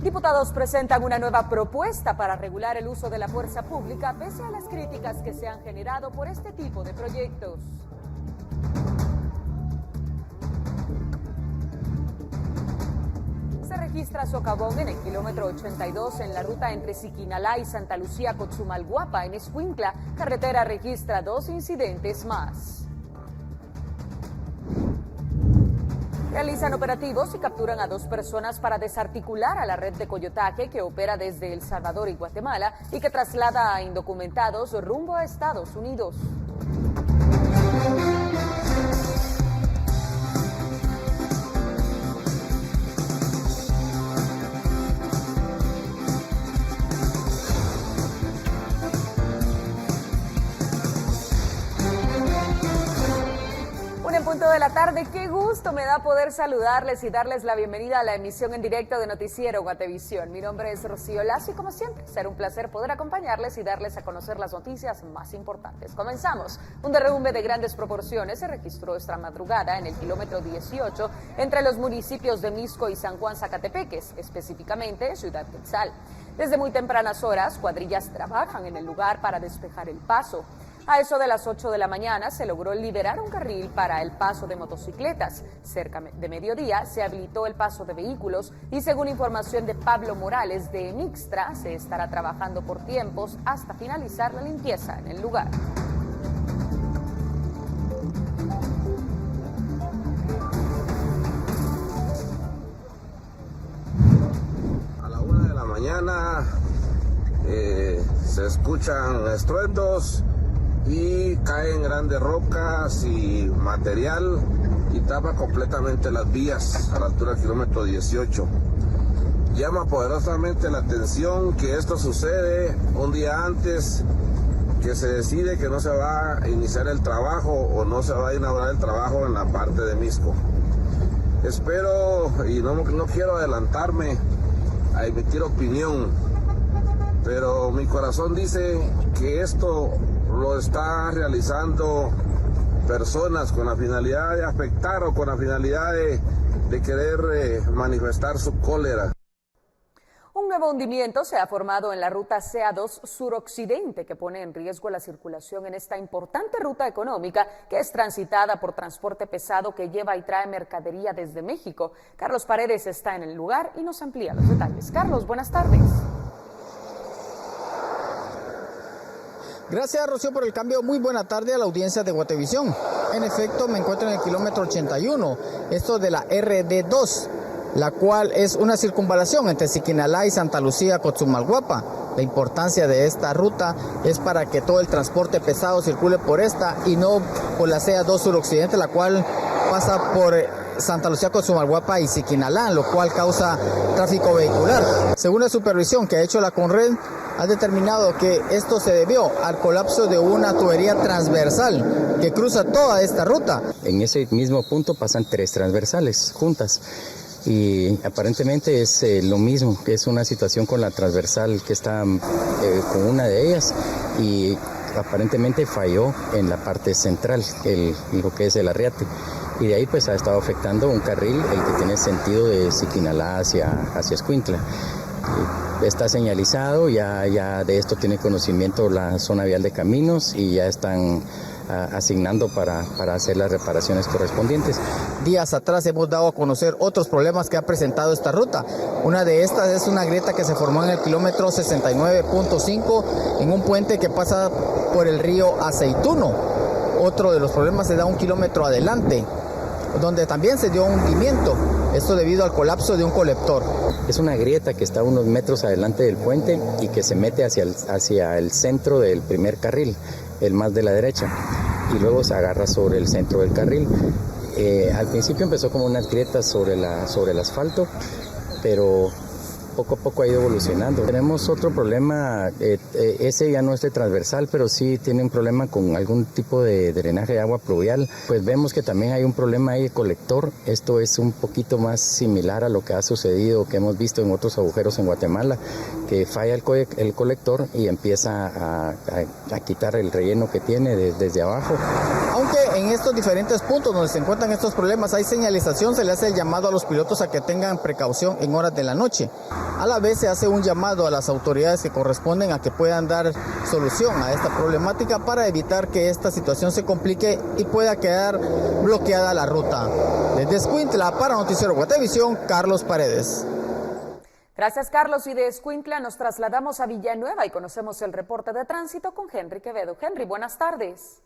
Diputados presentan una nueva propuesta para regular el uso de la fuerza pública pese a las críticas que se han generado por este tipo de proyectos. Se registra socavón en el kilómetro 82 en la ruta entre Siquinalá y Santa Lucía Cotzumalguapa en Escuintla. Carretera registra 2 incidentes más. Realizan operativos y capturan a 2 personas para desarticular a la red de coyotaje que opera desde El Salvador y Guatemala y que traslada a indocumentados rumbo a Estados Unidos. Punto de la tarde, qué gusto me da poder saludarles y darles la bienvenida a la emisión en directo de Noticiero Guatevisión. Mi nombre es Rocío Lazo y como siempre, será un placer poder acompañarles y darles a conocer las noticias más importantes. Comenzamos. Un derrumbe de grandes proporciones se registró esta madrugada en el kilómetro 18 entre los municipios de Mixco y San Juan Zacatepeques, específicamente Ciudad Quetzal. Desde muy tempranas horas, cuadrillas trabajan en el lugar para despejar el paso. A eso de las 8 de la mañana se logró liberar un carril para el paso de motocicletas. Cerca de mediodía se habilitó el paso de vehículos y según información de Pablo Morales de Mixtra, se estará trabajando por tiempos hasta finalizar la limpieza en el lugar. A la 1 de la mañana se escuchan estruendos y caen grandes rocas y material y tapa completamente las vías a la altura del kilómetro 18. Llama poderosamente la atención que esto sucede un día antes que se decide que no se va a iniciar el trabajo o no se va a inaugurar el trabajo en la parte de Mixco. Espero, y no quiero adelantarme a emitir opinión, pero mi corazón dice que esto lo está realizando personas con la finalidad de afectar o con la finalidad de querer manifestar su cólera. Un nuevo hundimiento se ha formado en la ruta CA2 suroccidente que pone en riesgo la circulación en esta importante ruta económica que es transitada por transporte pesado que lleva y trae mercadería desde México. Carlos Paredes está en el lugar y nos amplía los detalles. Carlos, buenas tardes. Gracias, Rocío, por el cambio. Muy buena tarde a la audiencia de Guatevisión. En efecto, me encuentro en el kilómetro 81, esto de la RD2, la cual es una circunvalación entre Siquinalá y Santa Lucía Cotzumalguapa. La importancia de esta ruta es para que todo el transporte pesado circule por esta y no por la CA2 suroccidente, la cual pasa por Santa Lucía Cotzumalguapa y Siquinalá, lo cual causa tráfico vehicular. Según la supervisión que ha hecho la Conred, ha determinado que esto se debió al colapso de una tubería transversal que cruza toda esta ruta. En ese mismo punto pasan 3 transversales juntas y aparentemente es lo mismo, que es una situación con la transversal que está con una de ellas y aparentemente falló en la parte central, lo que es el arriate. Y de ahí pues ha estado afectando un carril, el que tiene sentido de Siquinalá hacia Escuintla. Está señalizado, ya de esto tiene conocimiento la zona vial de caminos y ya están asignando para hacer las reparaciones correspondientes. Días atrás hemos dado a conocer otros problemas que ha presentado esta ruta. Una de estas es una grieta que se formó en el kilómetro 69.5 en un puente que pasa por el río Aceituno. Otro de los problemas se da 1 kilómetro adelante, donde también se dio un hundimiento, esto debido al colapso de un colector. Es una grieta que está unos metros adelante del puente y que se mete hacia el centro del primer carril, el más de la derecha, y luego se agarra sobre el centro del carril. Al principio empezó como unas grietas sobre el asfalto, pero poco a poco ha ido evolucionando. Tenemos otro problema, ese ya no es de transversal, pero sí tiene un problema con algún tipo de drenaje de agua pluvial. Pues vemos que también hay un problema ahí de colector. Esto es un poquito más similar a lo que ha sucedido, que hemos visto en otros agujeros en Guatemala, que falla el colector y empieza a quitar el relleno que tiene desde abajo. Aunque en estos diferentes puntos donde se encuentran estos problemas hay señalización, se le hace el llamado a los pilotos a que tengan precaución en horas de la noche. A la vez se hace un llamado a las autoridades que corresponden a que puedan dar solución a esta problemática para evitar que esta situación se complique y pueda quedar bloqueada la ruta. Desde Escuintla para Noticiero Guatevisión, Carlos Paredes. Gracias, Carlos. Y de Escuintla nos trasladamos a Villanueva y conocemos el reporte de tránsito con Henry Quevedo. Henry, buenas tardes.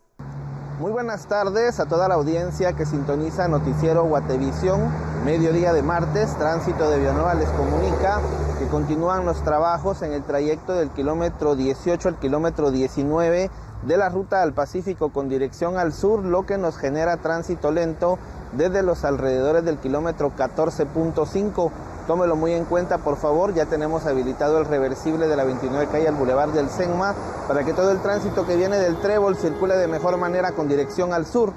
Muy buenas tardes a toda la audiencia que sintoniza Noticiero Guatevisión. Mediodía de martes, Tránsito de Villanueva les comunica que continúan los trabajos en el trayecto del kilómetro 18 al kilómetro 19 de la ruta al Pacífico con dirección al sur, lo que nos genera tránsito lento desde los alrededores del kilómetro 14.5. Tómelo muy en cuenta, por favor. Ya tenemos habilitado el reversible de la 29 calle al Boulevard del Senma para que todo el tránsito que viene del Trébol circule de mejor manera con dirección al sur.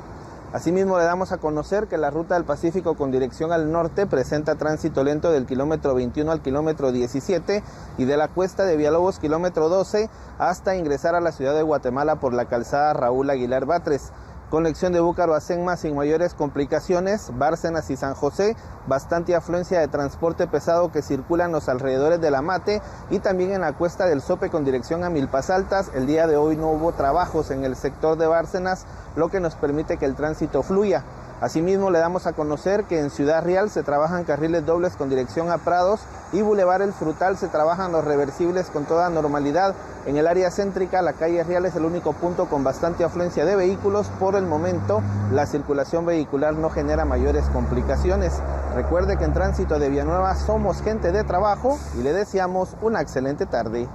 Asimismo, le damos a conocer que la ruta del Pacífico con dirección al norte presenta tránsito lento del kilómetro 21 al kilómetro 17 y de la cuesta de Villalobos, kilómetro 12, hasta ingresar a la ciudad de Guatemala por la calzada Raúl Aguilar Batres. Conexión de Búcaro a Senma sin mayores complicaciones. Bárcenas y San José, bastante afluencia de transporte pesado que circula en los alrededores de la Mate y también en la cuesta del Sope con dirección a Milpas Altas. El día de hoy no hubo trabajos en el sector de Bárcenas, lo que nos permite que el tránsito fluya. Asimismo, le damos a conocer que en Ciudad Real se trabajan carriles dobles con dirección a Prados y Boulevard El Frutal se trabajan los reversibles con toda normalidad. En el área céntrica, la calle Real es el único punto con bastante afluencia de vehículos. Por el momento, la circulación vehicular no genera mayores complicaciones. Recuerde que en Tránsito de Villanueva somos gente de trabajo y le deseamos una excelente tarde.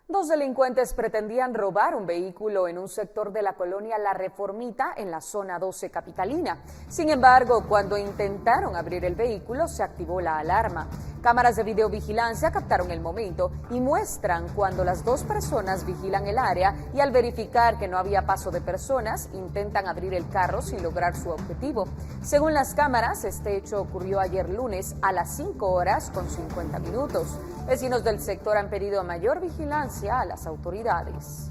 Dos delincuentes pretendían robar un vehículo en un sector de la colonia La Reformita en la zona 12 capitalina. Sin embargo, cuando intentaron abrir el vehículo, se activó la alarma. Cámaras de videovigilancia captaron el momento y muestran cuando las dos personas vigilan el área y al verificar que no había paso de personas, intentan abrir el carro sin lograr su objetivo. Según las cámaras, este hecho ocurrió ayer lunes a las 5:50. Vecinos del sector han pedido mayor vigilancia a las autoridades.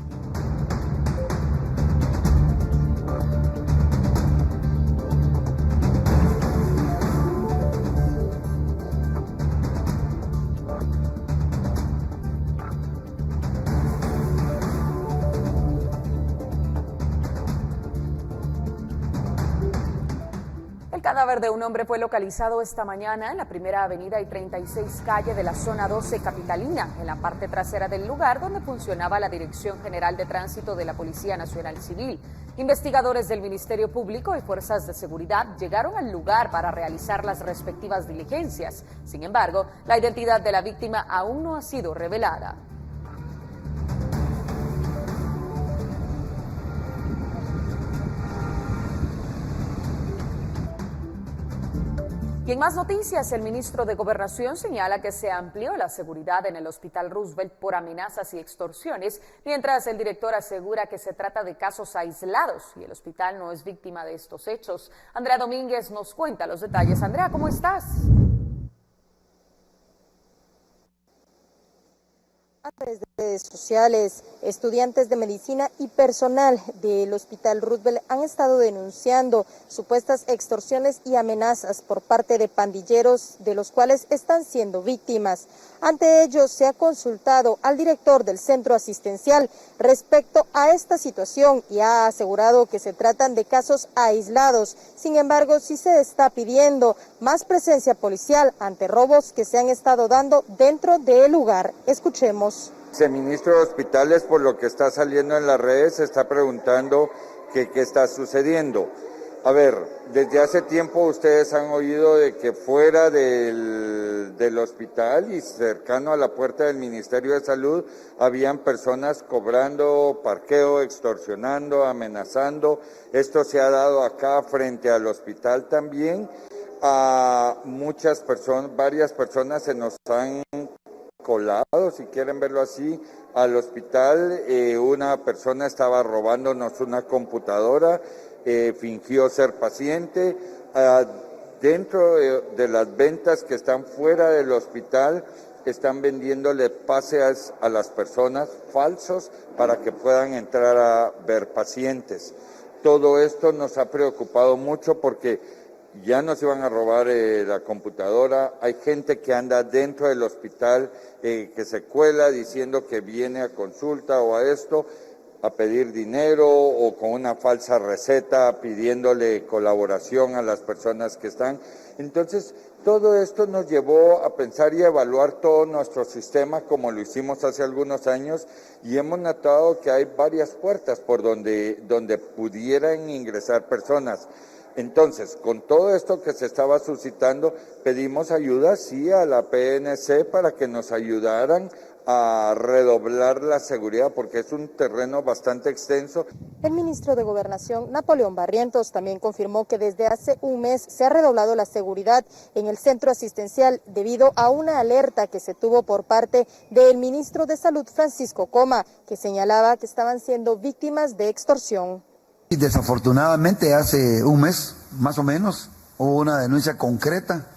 El cadáver de un hombre fue localizado esta mañana en la Primera Avenida y 36 calle de la zona 12 capitalina, en la parte trasera del lugar donde funcionaba la Dirección General de Tránsito de la Policía Nacional Civil. Investigadores del Ministerio Público y fuerzas de seguridad llegaron al lugar para realizar las respectivas diligencias. Sin embargo, la identidad de la víctima aún no ha sido revelada. Y en más noticias, el ministro de Gobernación señala que se amplió la seguridad en el Hospital Roosevelt por amenazas y extorsiones, mientras el director asegura que se trata de casos aislados y el hospital no es víctima de estos hechos. Andrea Domínguez nos cuenta los detalles. Andrea, ¿cómo estás? A través de redes sociales, estudiantes de medicina y personal del Hospital Roosevelt han estado denunciando supuestas extorsiones y amenazas por parte de pandilleros, de los cuales están siendo víctimas. Ante ello, se ha consultado al director del centro asistencial respecto a esta situación y ha asegurado que se tratan de casos aislados. Sin embargo, sí se está pidiendo más presencia policial ante robos que se han estado dando dentro del lugar. Escuchemos. Viceministro de Hospitales, por lo que está saliendo en las redes, se está preguntando qué está sucediendo. A ver, desde hace tiempo ustedes han oído de que fuera del hospital y cercano a la puerta del Ministerio de Salud habían personas cobrando parqueo, extorsionando, amenazando. Esto se ha dado acá frente al hospital también. A varias personas se nos han colado, si quieren verlo así, al hospital. Una persona estaba robándonos una computadora, fingió ser paciente. Dentro de las ventas que están fuera del hospital, están vendiéndole pases a las personas falsos para que puedan entrar a ver pacientes. Todo esto nos ha preocupado mucho porque ya nos iban a robar la computadora, hay gente que anda dentro del hospital que se cuela diciendo que viene a consulta o a esto, a pedir dinero o con una falsa receta pidiéndole colaboración a las personas que están. Entonces, todo esto nos llevó a pensar y a evaluar todo nuestro sistema como lo hicimos hace algunos años y hemos notado que hay varias puertas por donde pudieran ingresar personas. Entonces, con todo esto que se estaba suscitando, pedimos ayuda, sí, a la PNC para que nos ayudaran a redoblar la seguridad porque es un terreno bastante extenso. El ministro de Gobernación, Napoleón Barrientos, también confirmó que desde hace un mes se ha redoblado la seguridad en el centro asistencial debido a una alerta que se tuvo por parte del ministro de Salud, Francisco Coma, que señalaba que estaban siendo víctimas de extorsión. Y desafortunadamente hace un mes, más o menos, hubo una denuncia concreta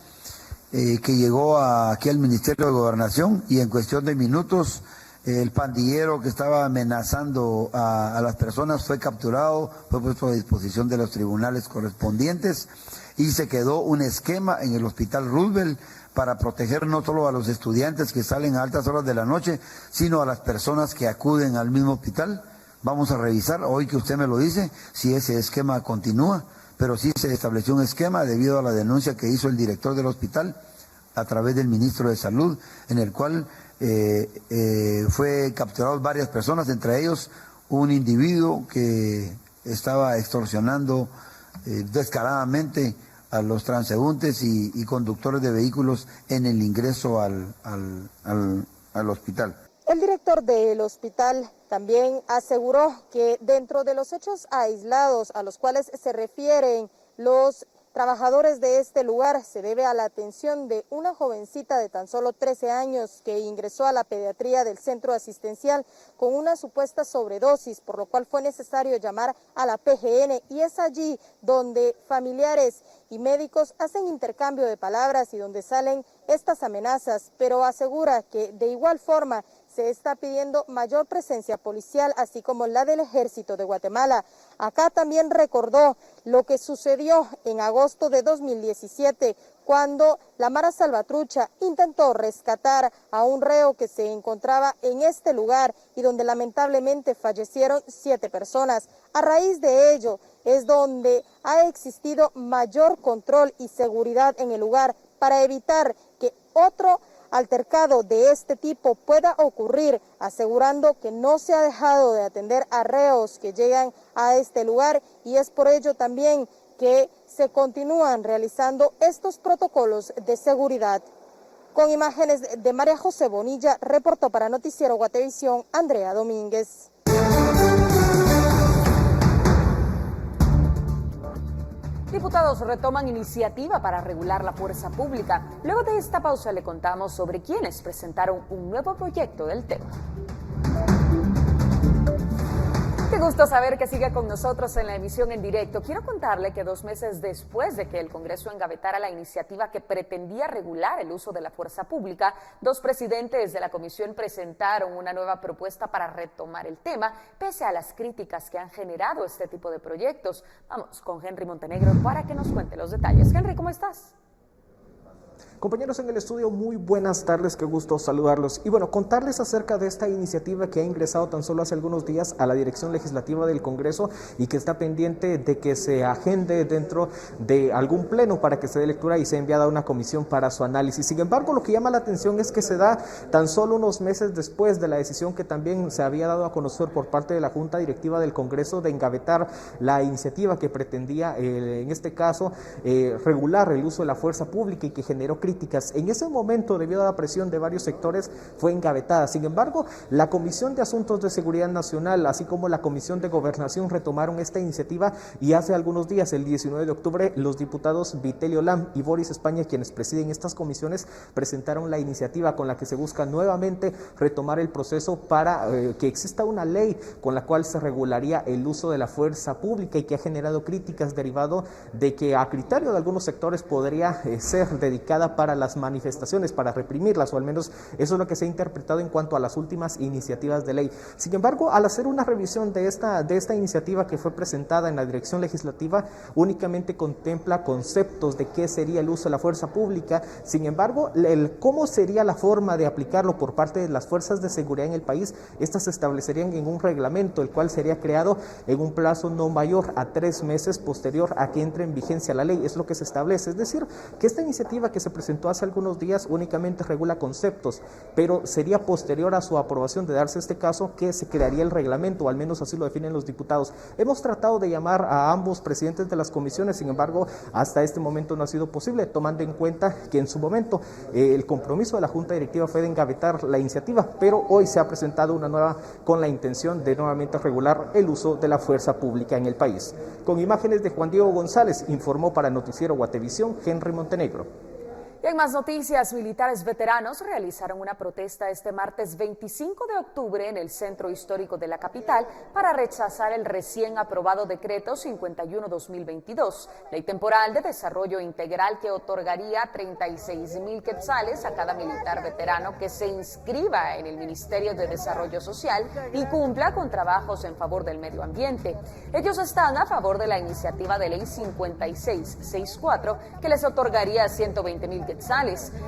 que llegó aquí al Ministerio de Gobernación y en cuestión de minutos el pandillero que estaba amenazando a las personas fue capturado, fue puesto a disposición de los tribunales correspondientes y se quedó un esquema en el Hospital Roosevelt para proteger no solo a los estudiantes que salen a altas horas de la noche, sino a las personas que acuden al mismo hospital. Vamos a revisar, hoy que usted me lo dice, si ese esquema continúa, pero sí se estableció un esquema debido a la denuncia que hizo el director del hospital a través del ministro de Salud, en el cual fue capturado varias personas, entre ellos un individuo que estaba extorsionando descaradamente a los transeúntes y conductores de vehículos en el ingreso al hospital. El director del hospital también aseguró que dentro de los hechos aislados a los cuales se refieren los trabajadores de este lugar se debe a la atención de una jovencita de tan solo 13 años que ingresó a la pediatría del centro asistencial con una supuesta sobredosis, por lo cual fue necesario llamar a la PGN y es allí donde familiares y médicos hacen intercambio de palabras y donde salen estas amenazas, pero asegura que de igual forma se está pidiendo mayor presencia policial, así como la del Ejército de Guatemala. Acá también recordó lo que sucedió en agosto de 2017, cuando la Mara Salvatrucha intentó rescatar a un reo que se encontraba en este lugar y donde lamentablemente fallecieron 7 personas. A raíz de ello es donde ha existido mayor control y seguridad en el lugar para evitar que otro altercado de este tipo pueda ocurrir, asegurando que no se ha dejado de atender a reos que llegan a este lugar y es por ello también que se continúan realizando estos protocolos de seguridad. Con imágenes de María José Bonilla, reportó para Noticiero Guatevisión, Andrea Domínguez. Diputados retoman iniciativa para regular la fuerza pública. Luego de esta pausa le contamos sobre quienes presentaron un nuevo proyecto del tema. Qué gusto saber que sigue con nosotros en la emisión en directo. Quiero contarle que 2 meses después de que el Congreso engavetara la iniciativa que pretendía regular el uso de la fuerza pública, 2 presidentes de la comisión presentaron una nueva propuesta para retomar el tema, pese a las críticas que han generado este tipo de proyectos. Vamos con Henry Montenegro para que nos cuente los detalles. Henry, ¿cómo estás? Compañeros en el estudio, muy buenas tardes, qué gusto saludarlos. Y bueno, contarles acerca de esta iniciativa que ha ingresado tan solo hace algunos días a la Dirección Legislativa del Congreso y que está pendiente de que se agende dentro de algún pleno para que se dé lectura y sea enviada a una comisión para su análisis. Sin embargo, lo que llama la atención es que se da tan solo unos meses después de la decisión que también se había dado a conocer por parte de la Junta Directiva del Congreso de engavetar la iniciativa que pretendía, en este caso, regular el uso de la fuerza pública y que generó críticas. En ese momento, debido a la presión de varios sectores, fue engavetada. Sin embargo, la Comisión de Asuntos de Seguridad Nacional, así como la Comisión de Gobernación, retomaron esta iniciativa y hace algunos días, el 19 de octubre, los diputados Vitelio Lam y Boris España, quienes presiden estas comisiones, presentaron la iniciativa con la que se busca nuevamente retomar el proceso para que exista una ley con la cual se regularía el uso de la fuerza pública y que ha generado críticas derivado de que a criterio de algunos sectores podría ser dedicada para para las manifestaciones, para reprimirlas, o al menos eso es lo que se ha interpretado en cuanto a las últimas iniciativas de ley. Sin embargo, al hacer una revisión de esta iniciativa que fue presentada en la dirección legislativa, únicamente contempla conceptos de qué sería el uso de la fuerza pública. Sin embargo, cómo sería la forma de aplicarlo por parte de las fuerzas de seguridad en el país, estas se establecerían en un reglamento, el cual sería creado en un plazo no mayor a 3 meses posterior a que entre en vigencia la ley. Es lo que se establece. Es decir, que esta iniciativa que se presentó hace algunos días únicamente regula conceptos, pero sería posterior a su aprobación, de darse este caso, que se crearía el reglamento, o al menos así lo definen los diputados. Hemos tratado de llamar a ambos presidentes de las comisiones, sin embargo, hasta este momento no ha sido posible, tomando en cuenta que en su momento el compromiso de la Junta Directiva fue de engavetar la iniciativa, pero hoy se ha presentado una nueva con la intención de nuevamente regular el uso de la fuerza pública en el país. Con imágenes de Juan Diego González, informó para Noticiero Guatevisión, Henry Montenegro. Y en más noticias, militares veteranos realizaron una protesta este martes 25 de octubre en el centro histórico de la capital para rechazar el recién aprobado decreto 51-2022, ley temporal de desarrollo integral que otorgaría 36,000 quetzales a cada militar veterano que se inscriba en el Ministerio de Desarrollo Social y cumpla con trabajos en favor del medio ambiente. Ellos están a favor de la iniciativa de ley 5664 que les otorgaría 120,000 quetzales.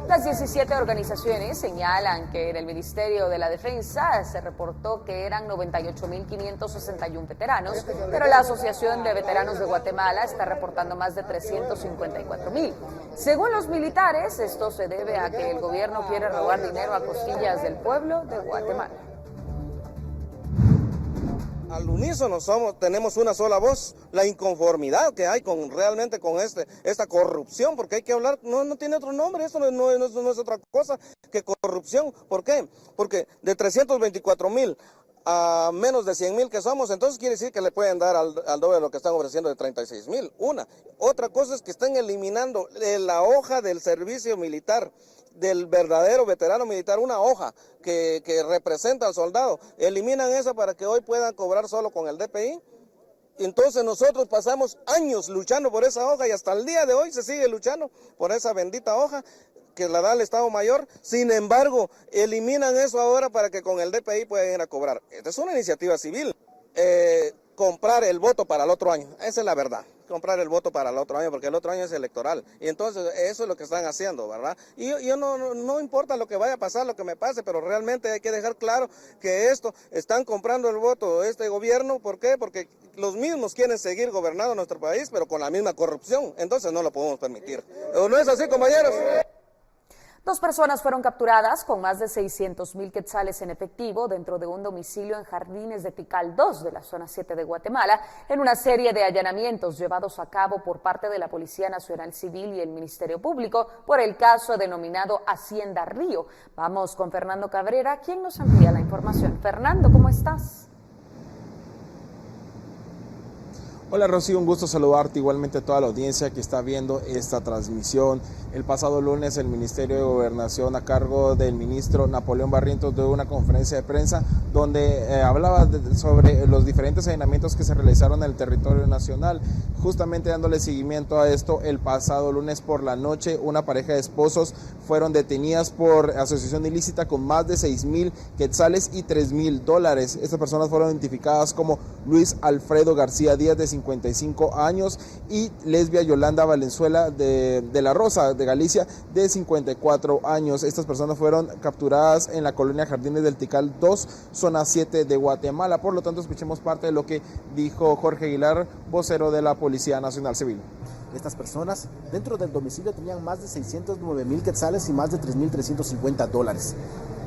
Las 17 organizaciones señalan que en el Ministerio de la Defensa se reportó que eran 98,561 veteranos, pero la Asociación de Veteranos de Guatemala está reportando más de 354,000. Según los militares, esto se debe a que el gobierno quiere robar dinero a costillas del pueblo de Guatemala. Al unísono tenemos una sola voz, la inconformidad que hay realmente con esta corrupción, porque hay que hablar, no tiene otro nombre, eso no es otra cosa que corrupción. ¿Por qué? Porque de 324,000 a menos de 100,000 que somos, entonces quiere decir que le pueden dar al doble de lo que están ofreciendo de 36,000. Otra cosa es que están eliminando la hoja del servicio militar, del verdadero veterano militar, una hoja que representa al soldado. Eliminan esa para que hoy puedan cobrar solo con el DPI. Entonces nosotros pasamos años luchando por esa hoja y hasta el día de hoy se sigue luchando por esa bendita hoja que la da el Estado Mayor. Sin embargo, eliminan eso ahora para que con el DPI puedan ir a cobrar. Esta es una iniciativa civil. Comprar el voto para el otro año, esa es la verdad. Comprar el voto para el otro año, porque el otro año es electoral. Y entonces eso es lo que están haciendo, ¿verdad? Y yo no importa lo que vaya a pasar, lo que me pase, pero realmente hay que dejar claro que están comprando el voto de este gobierno. ¿Por qué? Porque los mismos quieren seguir gobernando nuestro país, pero con la misma corrupción. Entonces no lo podemos permitir. ¿O no es así, compañeros? 2 personas fueron capturadas con más de 600,000 quetzales en efectivo dentro de un domicilio en Jardines de Tikal 2 de la zona 7 de Guatemala en una serie de allanamientos llevados a cabo por parte de la Policía Nacional Civil y el Ministerio Público por el caso denominado Hacienda Río. Vamos con Fernando Cabrera, quien nos amplía la información. Fernando, ¿cómo estás? Hola Rocío, un gusto saludarte, igualmente a toda la audiencia que está viendo esta transmisión. El pasado lunes el Ministerio de Gobernación, a cargo del ministro Napoleón Barrientos, dio una conferencia de prensa donde hablaba sobre los diferentes allanamientos que se realizaron en el territorio nacional. Justamente dándole seguimiento a esto, el pasado lunes por la noche una pareja de esposos fueron detenidas por asociación ilícita con más de 6,000 quetzales y 3,000 dólares. Estas personas fueron identificadas como Luis Alfredo García Díaz, de 55 años, y Lesbia Yolanda Valenzuela de la Rosa, de Galicia, de 54 años. Estas personas fueron capturadas en la colonia Jardines del Tikal 2, zona 7 de Guatemala. Por lo tanto, escuchemos parte de lo que dijo Jorge Aguilar, vocero de la Policía Nacional Civil. Estas personas dentro del domicilio tenían más de 609,000 quetzales y más de 3,350 dólares.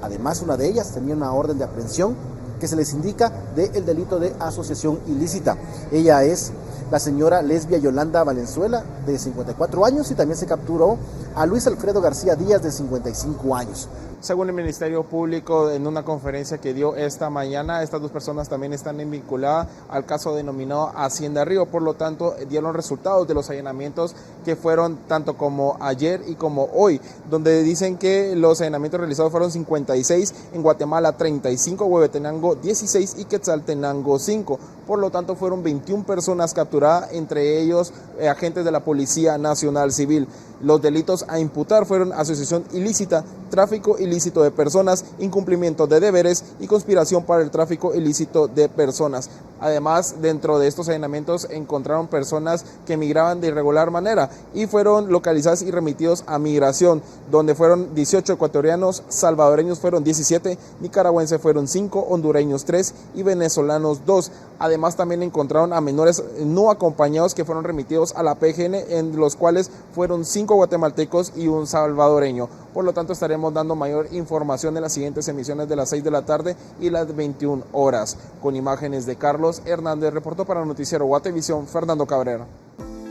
Además, una de ellas tenía una orden de aprehensión que se les indica del delito de asociación ilícita. Ella es la señora Lesbia Yolanda Valenzuela, de 54 años, y también se capturó a Luis Alfredo García Díaz, de 55 años. Según el Ministerio Público, en una conferencia que dio esta mañana, estas 2 personas también están vinculadas al caso denominado Hacienda Río. Por lo tanto, dieron resultados de los allanamientos que fueron tanto como ayer y como hoy, donde dicen que los allanamientos realizados fueron 56, en Guatemala 35, Huehuetenango 16 y Quetzaltenango 5. Por lo tanto, fueron 21 personas capturadas, entre ellos agentes de la Policía Nacional Civil. Los delitos a imputar fueron asociación ilícita, tráfico ilícito de personas, incumplimiento de deberes y conspiración para el tráfico ilícito de personas. Además, dentro de estos allanamientos encontraron personas que migraban de irregular manera y fueron localizadas y remitidos a migración, donde fueron 18 ecuatorianos, salvadoreños fueron 17, nicaragüenses fueron 5, hondureños 3 y venezolanos 2. Además, también encontraron a menores no acompañados que fueron remitidos a la PGN, en los cuales fueron 5 guatemaltecos y un salvadoreño. Por lo tanto, estaremos dando mayor información en las siguientes emisiones de las 6 de la tarde y las 21 horas. Con imágenes de Carlos Hernández, reportó para el noticiero Guatevisión, Fernando Cabrera.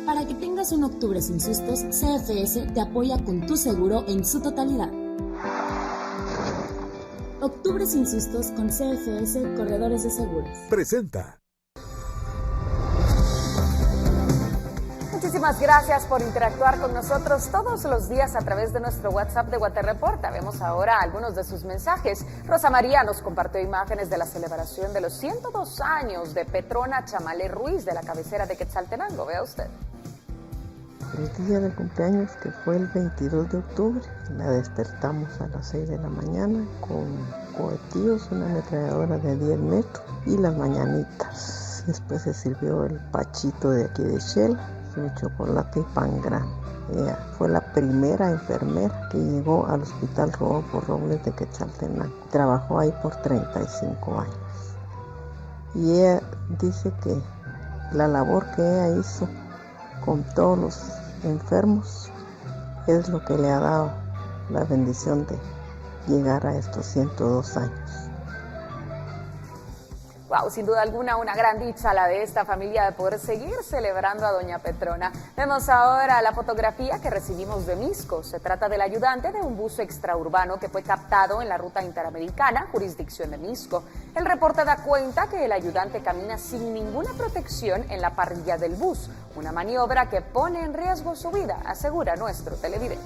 Para que tengas un octubre sin sustos, CFS te apoya con tu seguro en su totalidad. Octubre sin sustos con CFS Corredores de Seguros. Presenta. Muchísimas gracias por interactuar con nosotros todos los días a través de nuestro WhatsApp de Guatereporta. Vemos ahora algunos de sus mensajes. Rosa María nos compartió imágenes de la celebración de los 102 años de Petrona Chamalé Ruiz de la cabecera de Quetzaltenango. Vea usted. El día del cumpleaños, que fue el 22 de octubre, la despertamos a las 6 de la mañana con cohetíos, una ametralladora de 10 metros y las mañanitas. Después se sirvió el pachito de aquí de Shell, su chocolate y pan grande. Ella fue la primera enfermera que llegó al hospital Rodolfo Robles de Quetzaltenango. Trabajó ahí por 35 años. Y ella dice que la labor que ella hizo con todos los enfermos es lo que le ha dado la bendición de llegar a estos 102 años. Wow, sin duda alguna una gran dicha la de esta familia de poder seguir celebrando a doña Petrona. Vemos ahora la fotografía que recibimos de Misco. Se trata del ayudante de un bus extraurbano que fue captado en la ruta interamericana, jurisdicción de Misco. El reporte da cuenta que el ayudante camina sin ninguna protección en la parrilla del bus, una maniobra que pone en riesgo su vida, asegura nuestro televidente.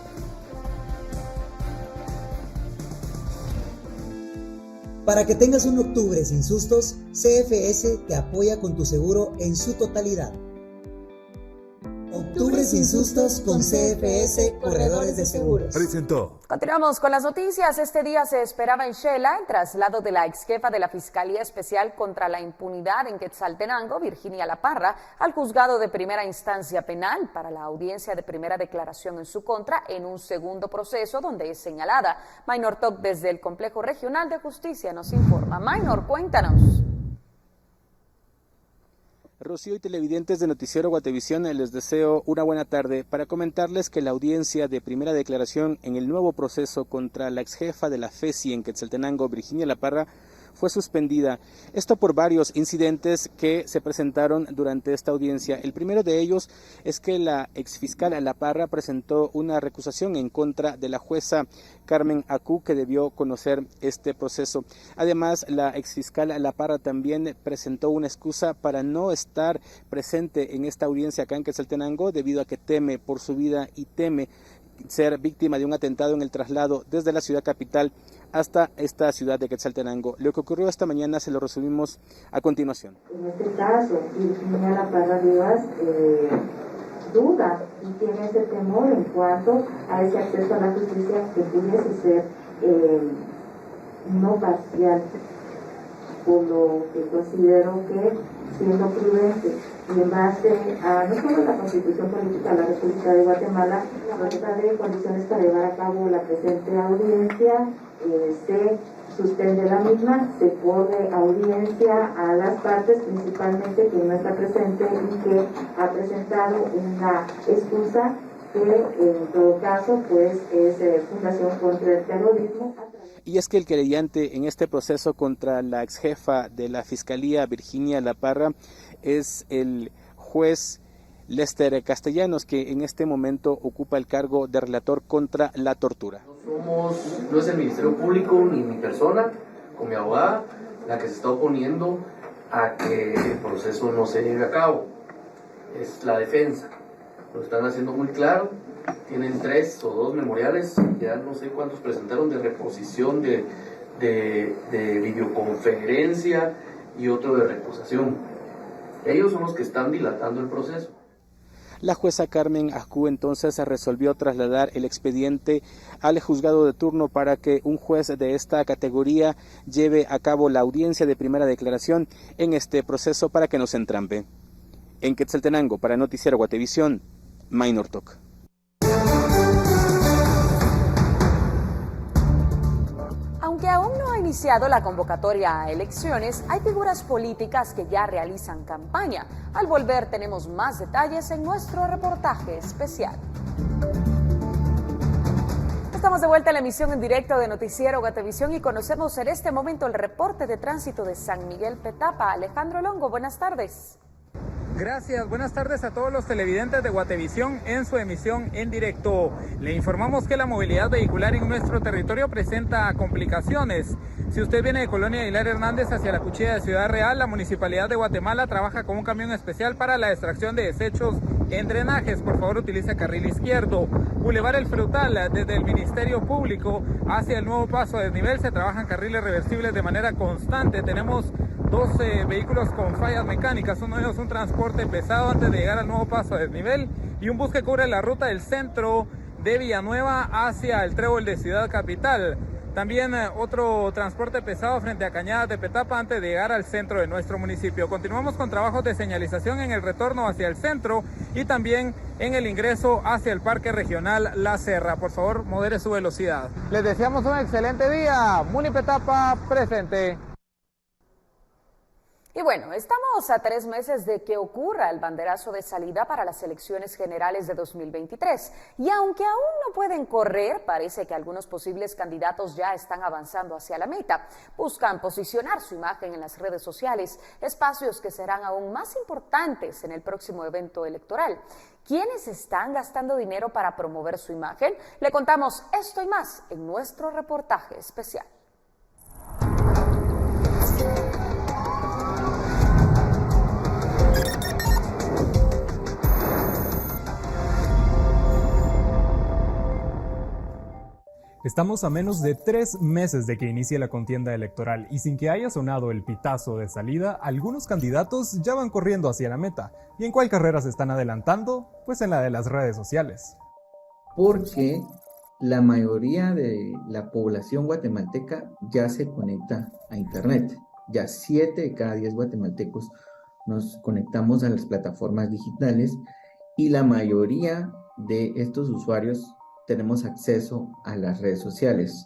Para que tengas un octubre sin sustos, CFS te apoya con tu seguro en su totalidad. Octubre sin sustos con CFS Corredores de Seguros. Presentó. Continuamos con las noticias. Este día se esperaba en Xela el traslado de la exjefa de la Fiscalía Especial contra la Impunidad en Quetzaltenango, Virginia La Parra, al juzgado de primera instancia penal para la audiencia de primera declaración en su contra en un segundo proceso donde es señalada. Maynor Toc desde el Complejo Regional de Justicia nos informa. Maynor, cuéntanos. Rocío y televidentes de Noticiero Guatevisión, les deseo una buena tarde para comentarles que la audiencia de primera declaración en el nuevo proceso contra la exjefa de la FESI en Quetzaltenango, Virginia La Parra, fue suspendida. Esto por varios incidentes que se presentaron durante esta audiencia. El primero de ellos es que la exfiscal La Parra presentó una recusación en contra de la jueza Carmen Acú, que debió conocer este proceso. Además, la exfiscal La Parra también presentó una excusa para no estar presente en esta audiencia acá en Quetzaltenango, debido a que teme por su vida y teme ser víctima de un atentado en el traslado desde la ciudad capital hasta esta ciudad de Quetzaltenango. Lo que ocurrió esta mañana se lo resumimos a continuación. En este caso, Virginia La Parra Rivas duda y tiene ese temor en cuanto a ese acceso a la justicia que pudiese ser no parcial, por lo que considero que, siendo prudente y en base a no solo la Constitución Política de la República de Guatemala, la de condiciones para llevar a cabo la presente audiencia, se suspende la misma, se corre audiencia a las partes, principalmente quien no está presente y que ha presentado una excusa que en todo caso pues es Fundación contra el Terrorismo. Y es que el querellante en este proceso contra la exjefa de la Fiscalía, Virginia La Parra, es el juez Lester Castellanos, que en este momento ocupa el cargo de relator contra la tortura. No es el Ministerio Público ni mi persona, con mi abogada, la que se está oponiendo a que el proceso no se lleve a cabo. Es la defensa. Lo están haciendo muy claro. Tienen 3 o 2 memoriales, ya no sé cuántos presentaron, de reposición de videoconferencia y otro de recusación. Ellos son los que están dilatando el proceso. La jueza Carmen Ajcú entonces resolvió trasladar el expediente al juzgado de turno para que un juez de esta categoría lleve a cabo la audiencia de primera declaración en este proceso para que no se entrampe. En Quetzaltenango, para Noticiero Guatevisión, Minor Talk. Aunque aún no ha iniciado la convocatoria a elecciones, hay figuras políticas que ya realizan campaña. Al volver tenemos más detalles en nuestro reportaje especial. Estamos de vuelta a la emisión en directo de Noticiero Guatevisión y conocemos en este momento el reporte de tránsito de San Miguel Petapa. Alejandro Longo, buenas tardes. Gracias, buenas tardes a todos los televidentes de Guatevisión en su emisión en directo. Le informamos que la movilidad vehicular en nuestro territorio presenta complicaciones. Si usted viene de Colonia Aguilar Hernández hacia la Cuchilla de Ciudad Real, la Municipalidad de Guatemala trabaja con un camión especial para la extracción de desechos en drenajes. Por favor, utilice carril izquierdo. Boulevard El Frutal, desde el Ministerio Público hacia el nuevo paso de desnivel, se trabajan carriles reversibles de manera constante. Tenemos 12 vehículos con fallas mecánicas, uno de ellos un transporte pesado antes de llegar al nuevo paso de desnivel y un bus que cubre la ruta del centro de Villanueva hacia el Trébol de Ciudad Capital. También otro transporte pesado frente a Cañadas de Petapa antes de llegar al centro de nuestro municipio. Continuamos con trabajos de señalización en el retorno hacia el centro y también en el ingreso hacia el Parque Regional La Serra. Por favor, modere su velocidad. Les deseamos un excelente día. Muni Petapa presente. Y bueno, estamos a 3 meses de que ocurra el banderazo de salida para las elecciones generales de 2023. Y aunque aún no pueden correr, parece que algunos posibles candidatos ya están avanzando hacia la meta. Buscan posicionar su imagen en las redes sociales, espacios que serán aún más importantes en el próximo evento electoral. ¿Quiénes están gastando dinero para promover su imagen? Le contamos esto y más en nuestro reportaje especial. Estamos a menos de 3 meses de que inicie la contienda electoral y sin que haya sonado el pitazo de salida, algunos candidatos ya van corriendo hacia la meta. ¿Y en cuál carrera se están adelantando? Pues en la de las redes sociales. Porque la mayoría de la población guatemalteca ya se conecta a Internet. Ya 7 de cada 10 guatemaltecos nos conectamos a las plataformas digitales y la mayoría de estos usuarios tenemos acceso a las redes sociales.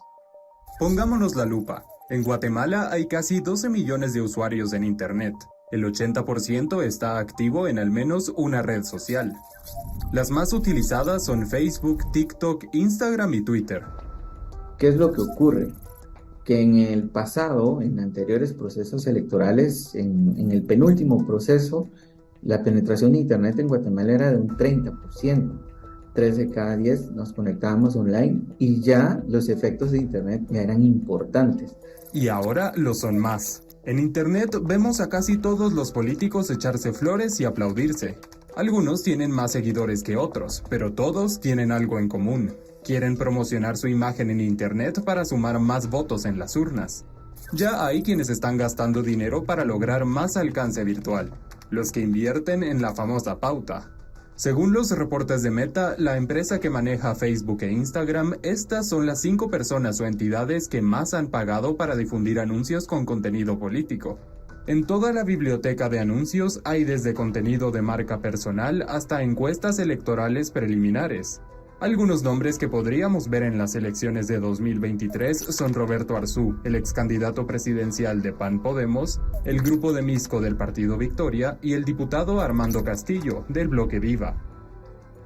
Pongámonos la lupa. En Guatemala hay casi 12 millones de usuarios en Internet. El 80% está activo en al menos una red social. Las más utilizadas son Facebook, TikTok, Instagram y Twitter. ¿Qué es lo que ocurre? Que en el pasado, en anteriores procesos electorales, en el penúltimo proceso, la penetración de Internet en Guatemala era de un 30%. 3 de cada 10 nos conectábamos online y ya los efectos de Internet ya eran importantes. Y ahora lo son más. En Internet vemos a casi todos los políticos echarse flores y aplaudirse. Algunos tienen más seguidores que otros, pero todos tienen algo en común. Quieren promocionar su imagen en Internet para sumar más votos en las urnas. Ya hay quienes están gastando dinero para lograr más alcance virtual, los que invierten en la famosa pauta. Según los reportes de Meta, la empresa que maneja Facebook e Instagram, estas son las 5 personas o entidades que más han pagado para difundir anuncios con contenido político. En toda la biblioteca de anuncios hay desde contenido de marca personal hasta encuestas electorales preliminares. Algunos nombres que podríamos ver en las elecciones de 2023 son Roberto Arzú, el ex candidato presidencial de PAN Podemos, el grupo de Misco del Partido Victoria y el diputado Armando Castillo, del Bloque Viva.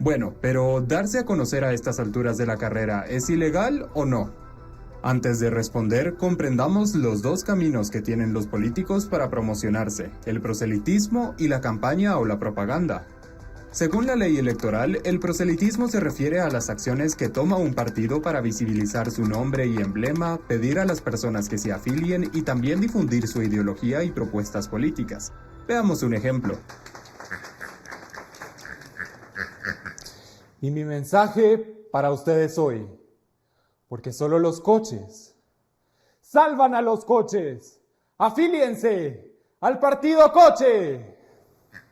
Bueno, pero ¿darse a conocer a estas alturas de la carrera es ilegal o no? Antes de responder, comprendamos los 2 caminos que tienen los políticos para promocionarse, el proselitismo y la campaña o la propaganda. Según la ley electoral, el proselitismo se refiere a las acciones que toma un partido para visibilizar su nombre y emblema, pedir a las personas que se afilien y también difundir su ideología y propuestas políticas. Veamos un ejemplo. Y mi mensaje para ustedes hoy, porque solo los coches salvan a los coches. ¡Afíliense al partido Coche!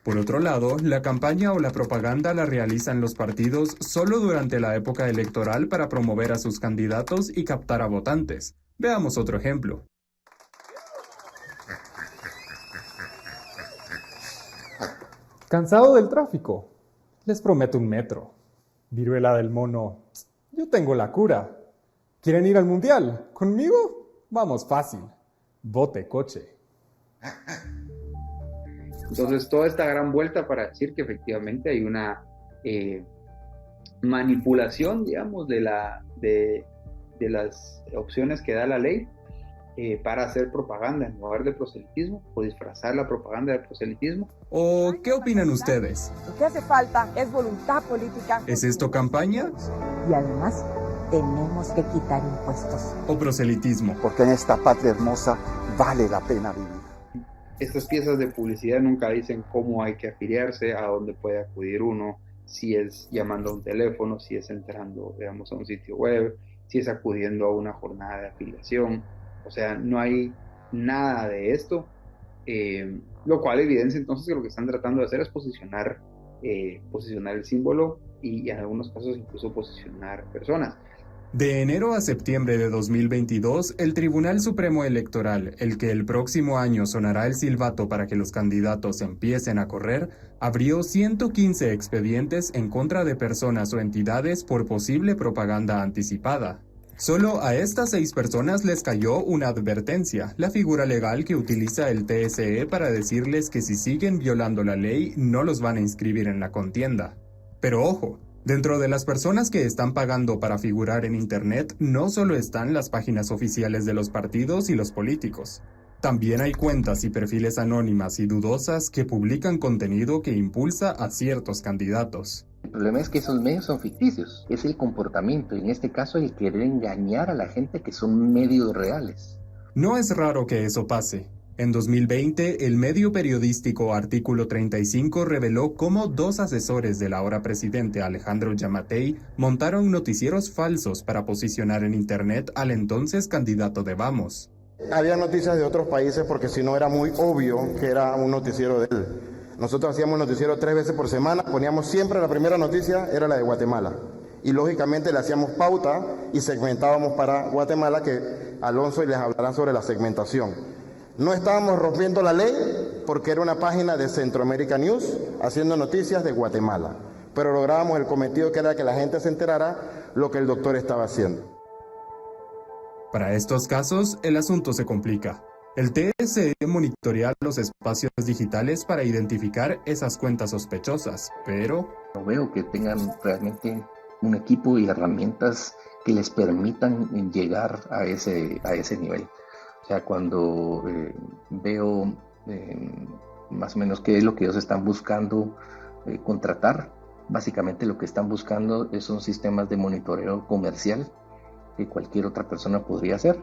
Por otro lado, la campaña o la propaganda la realizan los partidos solo durante la época electoral para promover a sus candidatos y captar a votantes. Veamos otro ejemplo. ¿Cansado del tráfico? Les prometo un metro. Viruela del mono. Yo tengo la cura. ¿Quieren ir al mundial? ¿Conmigo? Vamos fácil. Bote coche. Entonces, toda esta gran vuelta para decir que efectivamente hay una manipulación, digamos, de las opciones que da la ley para hacer propaganda en lugar de proselitismo o disfrazar la propaganda de proselitismo. ¿O qué opinan ustedes? Lo que hace falta es voluntad política. ¿Es esto campaña? Y además, tenemos que quitar impuestos. ¿O proselitismo? Porque en esta patria hermosa vale la pena vivir. Estas piezas de publicidad nunca dicen cómo hay que afiliarse, a dónde puede acudir uno, si es llamando a un teléfono, si es entrando, digamos, a un sitio web, si es acudiendo a una jornada de afiliación. O sea, no hay nada de esto, lo cual evidencia entonces que lo que están tratando de hacer es posicionar el símbolo y en algunos casos incluso posicionar personas. De enero a septiembre de 2022, el Tribunal Supremo Electoral, el que el próximo año sonará el silbato para que los candidatos empiecen a correr, abrió 115 expedientes en contra de personas o entidades por posible propaganda anticipada. Solo a estas 6 personas les cayó una advertencia, la figura legal que utiliza el TSE para decirles que si siguen violando la ley no los van a inscribir en la contienda. Pero ojo, dentro de las personas que están pagando para figurar en Internet no solo están las páginas oficiales de los partidos y los políticos. También hay cuentas y perfiles anónimas y dudosas que publican contenido que impulsa a ciertos candidatos. El problema es que esos medios son ficticios, es el comportamiento, en este caso el querer engañar a la gente que son medios reales. No es raro que eso pase. En 2020, el medio periodístico Artículo 35 reveló cómo 2 asesores del ahora presidente Alejandro Yamatei montaron noticieros falsos para posicionar en Internet al entonces candidato de Vamos. Había noticias de otros países porque si no era muy obvio que era un noticiero de él. Nosotros hacíamos noticiero 3 veces por semana, poníamos siempre la primera noticia, era la de Guatemala. Y lógicamente le hacíamos pauta y segmentábamos para Guatemala, que Alonso les hablará sobre la segmentación. No estábamos rompiendo la ley porque era una página de Centroamérica News haciendo noticias de Guatemala. Pero lográbamos el cometido que era que la gente se enterara lo que el doctor estaba haciendo. Para estos casos, el asunto se complica. El TSE monitorea los espacios digitales para identificar esas cuentas sospechosas, pero no veo que tengan realmente un equipo y herramientas que les permitan llegar a ese nivel. O sea, cuando veo más o menos qué es lo que ellos están buscando contratar, básicamente lo que están buscando son sistemas de monitoreo comercial que cualquier otra persona podría hacer.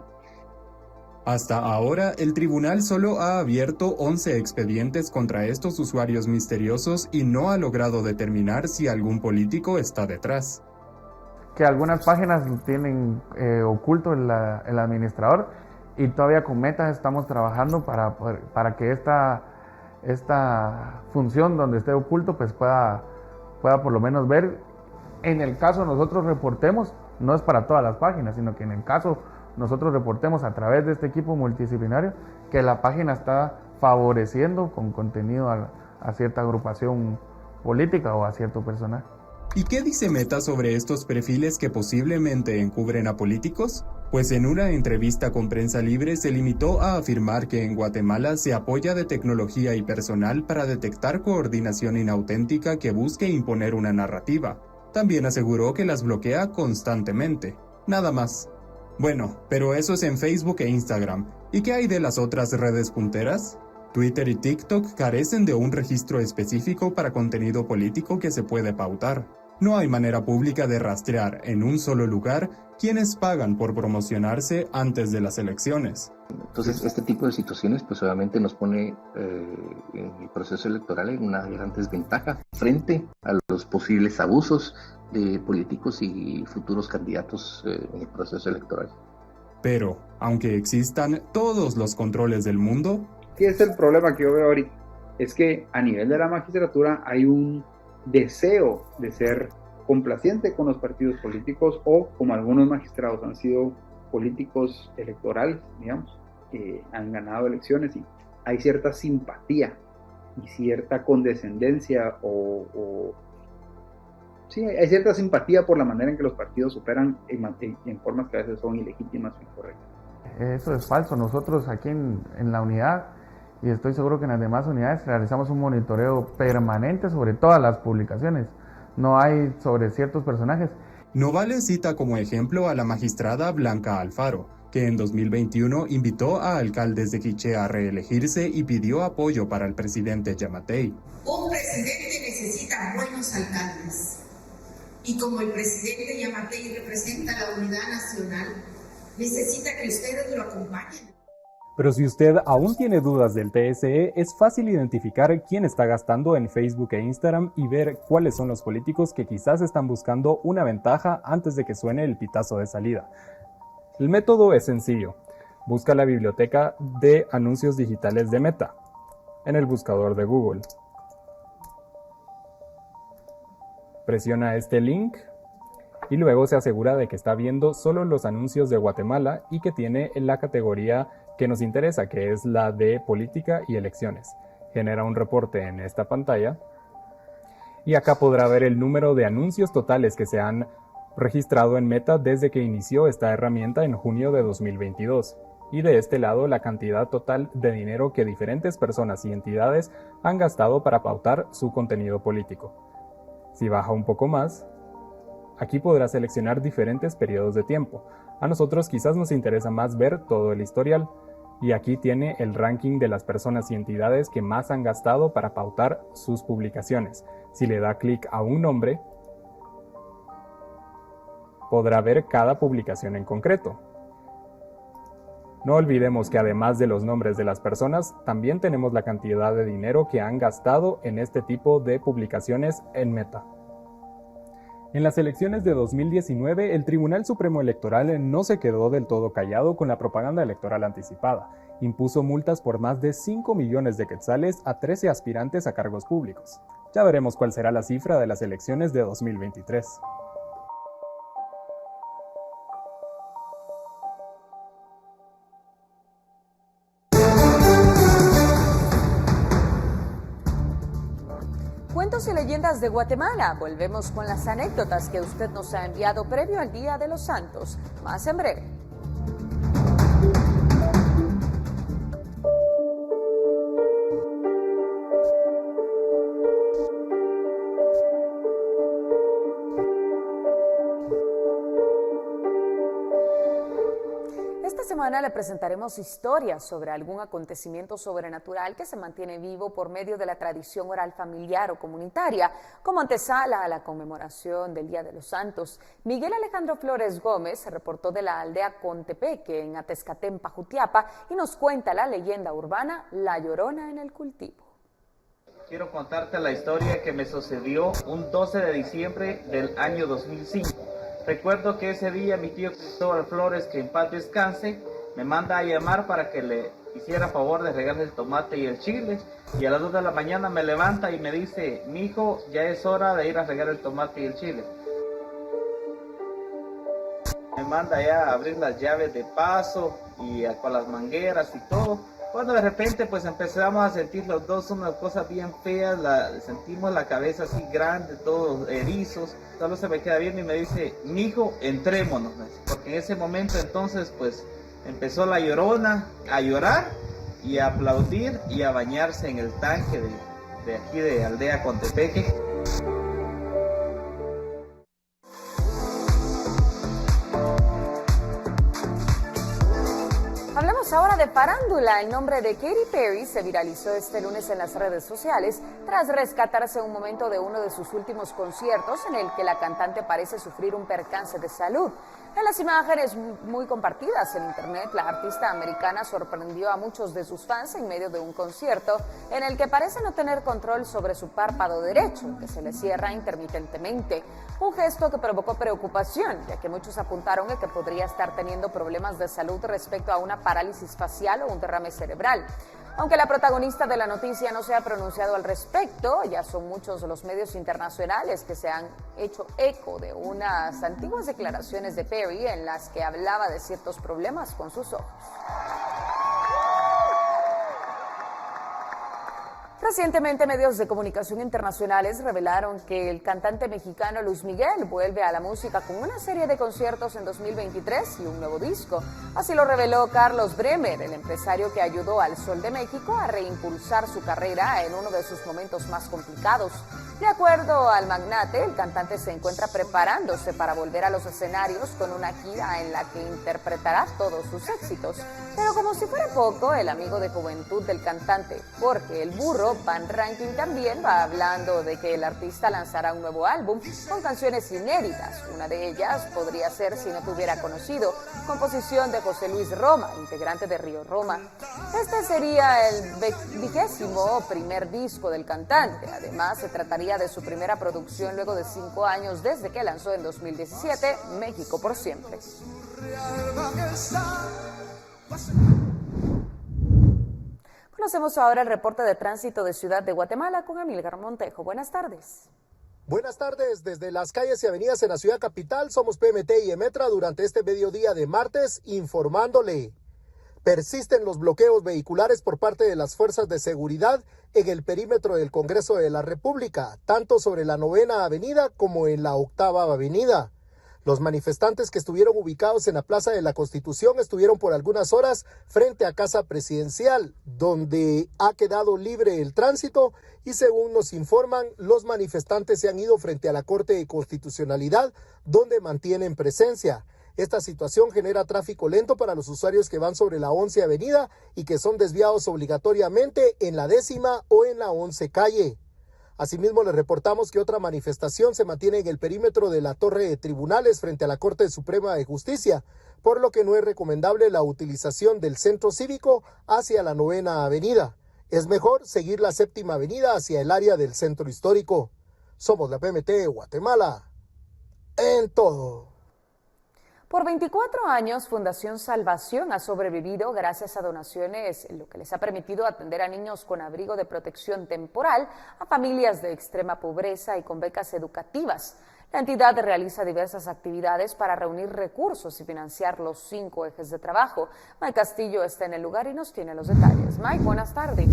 Hasta ahora, el tribunal solo ha abierto 11 expedientes contra estos usuarios misteriosos y no ha logrado determinar si algún político está detrás. Que algunas páginas lo tienen oculto el administrador y todavía con Metas estamos trabajando para que esta función donde esté oculto pues pueda por lo menos ver. En el caso nosotros reportemos, no es para todas las páginas, sino que en el caso nosotros reportemos a través de este equipo multidisciplinario que la página está favoreciendo con contenido a cierta agrupación política o a cierto personaje. ¿Y qué dice Meta sobre estos perfiles que posiblemente encubren a políticos? Pues en una entrevista con Prensa Libre se limitó a afirmar que en Guatemala se apoya de tecnología y personal para detectar coordinación inauténtica que busque imponer una narrativa. También aseguró que las bloquea constantemente. Nada más. Bueno, pero eso es en Facebook e Instagram. ¿Y qué hay de las otras redes punteras? Twitter y TikTok carecen de un registro específico para contenido político que se puede pautar. No hay manera pública de rastrear en un solo lugar quienes pagan por promocionarse antes de las elecciones. Entonces, este tipo de situaciones pues obviamente nos pone en el proceso electoral en una gran desventaja frente a los posibles abusos de políticos y futuros candidatos en el proceso electoral. Pero, aunque existan todos los controles del mundo, ¿qué es el problema que yo veo ahorita? es que a nivel de la magistratura hay un deseo de ser complaciente con los partidos políticos, o como algunos magistrados han sido políticos electorales, digamos, que han ganado elecciones, y hay cierta simpatía y cierta condescendencia sí, hay cierta simpatía por la manera en que los partidos operan en formas que a veces son ilegítimas o incorrectas. Eso es falso. Nosotros aquí en la unidad, y estoy seguro que en las demás unidades, realizamos un monitoreo permanente sobre todas las publicaciones. No hay sobre ciertos personajes. Novales cita como ejemplo a la magistrada Blanca Alfaro, que en 2021 invitó a alcaldes de Quiché a reelegirse y pidió apoyo para el presidente Yamatei. Un presidente necesita buenos alcaldes. Y como el presidente Yamatei representa la unidad nacional, necesita que ustedes lo acompañen. Pero si usted aún tiene dudas del TSE, es fácil identificar quién está gastando en Facebook e Instagram y ver cuáles son los políticos que quizás están buscando una ventaja antes de que suene el pitazo de salida. El método es sencillo. Busca la biblioteca de anuncios digitales de Meta en el buscador de Google. Presiona este link y luego se asegura de que está viendo solo los anuncios de Guatemala y que tiene la categoría que nos interesa, que es la de política y elecciones. Genera un reporte en esta pantalla y acá podrá ver el número de anuncios totales que se han registrado en Meta desde que inició esta herramienta en junio de 2022. Y de este lado la cantidad total de dinero que diferentes personas y entidades han gastado para pautar su contenido político. Si baja un poco más, aquí podrá seleccionar diferentes periodos de tiempo. A nosotros quizás nos interesa más ver todo el historial, y aquí tiene el ranking de las personas y entidades que más han gastado para pautar sus publicaciones. Si le da clic a un nombre, podrá ver cada publicación en concreto. No olvidemos que además de los nombres de las personas, también tenemos la cantidad de dinero que han gastado en este tipo de publicaciones en Meta. En las elecciones de 2019, el Tribunal Supremo Electoral no se quedó del todo callado con la propaganda electoral anticipada. Impuso multas por más de 5 millones de quetzales a 13 aspirantes a cargos públicos. Ya veremos cuál será la cifra de las elecciones de 2023. Cuentos y leyendas de Guatemala. Volvemos con las anécdotas que usted nos ha enviado previo al Día de los Santos. Más en breve. Esta semana le presentaremos historias sobre algún acontecimiento sobrenatural que se mantiene vivo por medio de la tradición oral familiar o comunitaria, como antesala a la conmemoración del Día de los Santos. Miguel Alejandro Flores Gómez se reportó de la aldea Contepeque, en Atezcatempa, Jutiapa, y nos cuenta la leyenda urbana La Llorona en el Cultivo. Quiero contarte la historia que me sucedió un 12 de diciembre del año 2005. Recuerdo que ese día mi tío Cristóbal Flores, que en paz descanse, me manda a llamar para que le hiciera favor de regarle el tomate y el chile, y a las 2 de la mañana me levanta y me dice: mijo, ya es hora de ir a regar el tomate y el chile. Me manda ya a abrir las llaves de paso y con las mangueras y todo. Cuando de repente pues empezamos a sentir los dos unas cosas bien feas, sentimos la cabeza así grande, todos erizos. Solo se me queda bien y me dice: mijo, entrémonos, porque en ese momento entonces pues empezó la Llorona a llorar y a aplaudir y a bañarse en el tanque de aquí de aldea Contepeque. Hablamos ahora de farándula. El nombre de Katy Perry se viralizó este lunes en las redes sociales tras rescatarse un momento de uno de sus últimos conciertos en el que la cantante parece sufrir un percance de salud. En las imágenes muy compartidas en internet, la artista americana sorprendió a muchos de sus fans en medio de un concierto en el que parece no tener control sobre su párpado derecho, que se le cierra intermitentemente. Un gesto que provocó preocupación, ya que muchos apuntaron a que podría estar teniendo problemas de salud respecto a una parálisis facial o un derrame cerebral. Aunque la protagonista de la noticia no se ha pronunciado al respecto, ya son muchos los medios internacionales que se han hecho eco de unas antiguas declaraciones de Perry en las que hablaba de ciertos problemas con sus ojos. Recientemente, medios de comunicación internacionales revelaron que el cantante mexicano Luis Miguel vuelve a la música con una serie de conciertos en 2023 y un nuevo disco. Así lo reveló Carlos Bremer, el empresario que ayudó al Sol de México a reimpulsar su carrera en uno de sus momentos más complicados. De acuerdo al magnate, el cantante se encuentra preparándose para volver a los escenarios con una gira en la que interpretará todos sus éxitos. Pero como si fuera poco, el amigo de juventud del cantante, Jorge el Burro, Van Ranking, también va hablando de que el artista lanzará un nuevo álbum con canciones inéditas. una de ellas podría ser Si no te hubiera conocido, composición de José Luis Roma, integrante de Río Roma. Este sería el 21º disco del cantante. Además, se trataría de su primera producción luego de 5 años desde que lanzó en 2017 México por Siempre. Conocemos ahora el reporte de tránsito de Ciudad de Guatemala con Amílcar Montejo. Buenas tardes. Buenas tardes, desde las calles y avenidas en la ciudad capital, somos PMT y Emetra durante este mediodía de martes, informándole. Persisten los bloqueos vehiculares por parte de las fuerzas de seguridad en el perímetro del Congreso de la República, tanto sobre la 9ª Avenida como en la 8ª Avenida. Los manifestantes que estuvieron ubicados en la Plaza de la Constitución estuvieron por algunas horas frente a Casa Presidencial, donde ha quedado libre el tránsito y según nos informan, los manifestantes se han ido frente a la Corte de Constitucionalidad, donde mantienen presencia. Esta situación genera tráfico lento para los usuarios que van sobre la 11 Avenida y que son desviados obligatoriamente en la 10ª o en la 11 Calle. Asimismo, les reportamos que otra manifestación se mantiene en el perímetro de la Torre de Tribunales frente a la Corte Suprema de Justicia, por lo que no es recomendable la utilización del centro cívico hacia la 9ª Avenida. Es mejor seguir la 7ª Avenida hacia el área del centro histórico. Somos la PMT de Guatemala. En todo. Por 24 años, Fundación Salvación ha sobrevivido gracias a donaciones, lo que les ha permitido atender a niños con abrigo de protección temporal, a familias de extrema pobreza y con becas educativas. La entidad realiza diversas actividades para reunir recursos y financiar los 5 ejes de trabajo. Mike Castillo está en el lugar y nos tiene los detalles. Mike, buenas tardes.